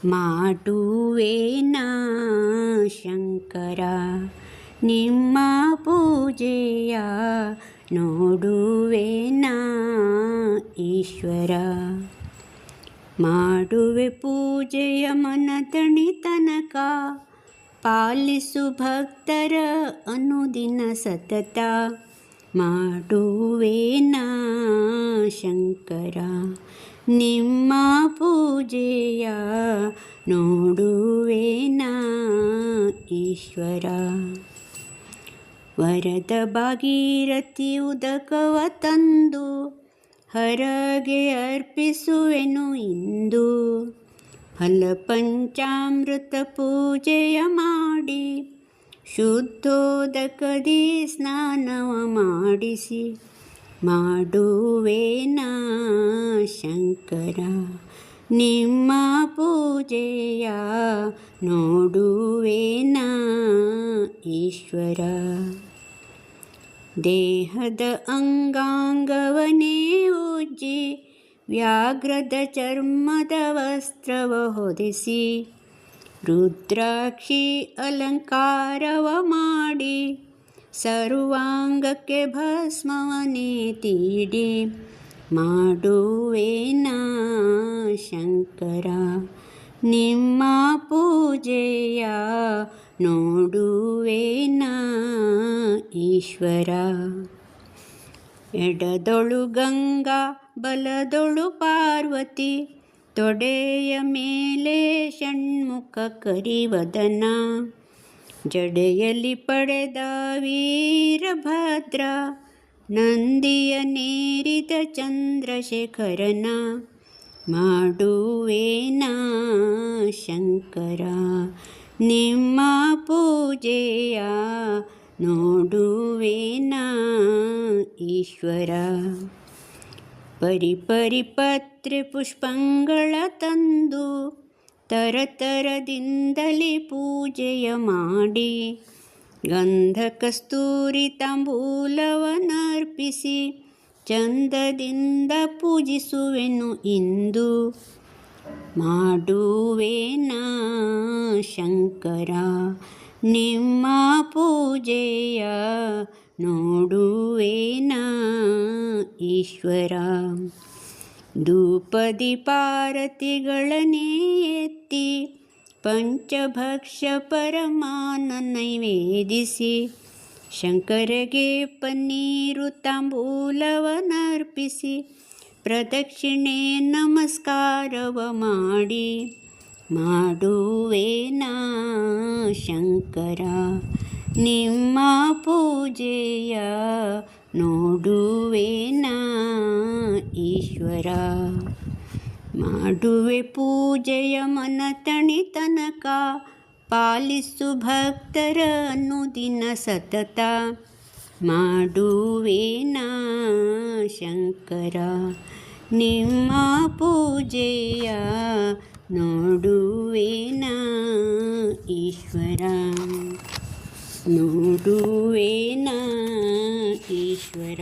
ಮಾಡುವೇನಾ ಶಂಕರ ನಿಮ್ಮ ಪೂಜೆಯ ನೋಡುವೇನಾ ಈಶ್ವರ. ಮಾಡುವೆ ಪೂಜೆಯ ಮನತಣಿ ತನಕ, ಪಾಲಿಸು ಭಕ್ತರ ಅನುದಿನ ಸತತ. ಮಾಡುವೇನಾ ಶಂಕರ ನಿಮ್ಮ ಪೂಜೆಯ ನೋಡುವೇನಾ ಈಶ್ವರ. ವರದ ಭಾಗೀರಥಿ ಉದಕವ ತಂದು ಹರಗೆ ಅರ್ಪಿಸುವೆನು ಇಂದು. ಫಲ ಪಂಚಾಮೃತ ಪೂಜೆಯ ಮಾಡಿ ಶುದ್ಧೋದಕದಿ ಸ್ನಾನವ ಮಾಡಿಸಿ. ಮಾಡುವೇನಾ ಶಂಕರ ನಿಮ್ಮ ಪೂಜೆಯ ನೋಡುವೇನಾ ಈಶ್ವರ. ದೇಹದ ಅಂಗಾಂಗವನೇ ಉಜ್ಜಿ ವ್ಯಾಘ್ರದ ಚರ್ಮದ ವಸ್ತ್ರವ ಹೊದಿಸಿ, ರುದ್ರಾಕ್ಷಿ ಅಲಂಕಾರವ ಮಾಡಿ ಸರ್ವಾಂಗಕ್ಕೆ ಭಸ್ಮವನೇ ತೀಡಿ. ಮಾಡುವೇನಾ ಶಂಕರ ನಿಮ್ಮ ಪೂಜೆಯ ನೋಡುವೇನಾ ಈಶ್ವರ. ಎಡದೊಳು ಗಂಗಾ ಬಲದೊಳು ಪಾರ್ವತಿ, ತೊಡೆಯ ಮೇಲೆ ಷಣ್ಮುಖ ಕರಿವದನ. ಜಡೆಯಲ್ಲಿ ಪಡೆದ ವೀರಭದ್ರ, ನಂದಿಯ ನೇರಿದ ಚಂದ್ರಶೇಖರನ. ಮಾಡುವೇನಾ ಶಂಕರ ನಿಮ್ಮ ಪೂಜೆಯ ನೋಡುವೇನಾ ಈಶ್ವರ. ಪರಿಪರಿ ಪತ್ರೆ ಪುಷ್ಪಗಳ ತಂದು ತರತರದಿಂದಲೇ ಪೂಜೆಯ ಮಾಡಿ, ಗಂಧ ಕಸ್ತೂರಿ ತಾಂಬೂಲವನರ್ಪಿಸಿ ಚಂದದಿಂದ ಪೂಜಿಸುವೆನು ಇಂದು. ಮಾಡುವೇನಾ ಶಂಕರ ನಿಮ್ಮ ಪೂಜೆಯ ನೋಡುವೇನಾ ಈಶ್ವರ. ಧೂಪದೀಪಾರತಿಗಳನ್ನೇ ಎತ್ತಿ ಪಂಚಭಕ್ಷ್ಯ ಪರಮಾನ್ನ ನೈವೇದಿಸಿ, ಶಂಕರಗೆ ಪನ್ನೀರು ತಾಂಬೂಲವನರ್ಪಿಸಿ ಪ್ರದಕ್ಷಿಣೆ ನಮಸ್ಕಾರವ ಮಾಡಿ. ಮಾಡುವೇನಾ ಶಂಕರ ನಿಮ್ಮ ಪೂಜೆಯ ನೋಡುವೇನಾ ಈಶ್ವರ. ಮಾಡುವೆ ಪೂಜೆಯ ಮನತಣಿ ತನಕ, ಪಾಲಿಸು ಭಕ್ತರ ಅನುದಿನ ಸತತ. ಮಾಡುವೇನಾ ಶಂಕರ ನಿಮ್ಮ ಪೂಜೆಯ ನೋಡುವೇನಾ ಈಶ್ವರ. ನೋಡುವೇನಾ ಈಶ್ವರ.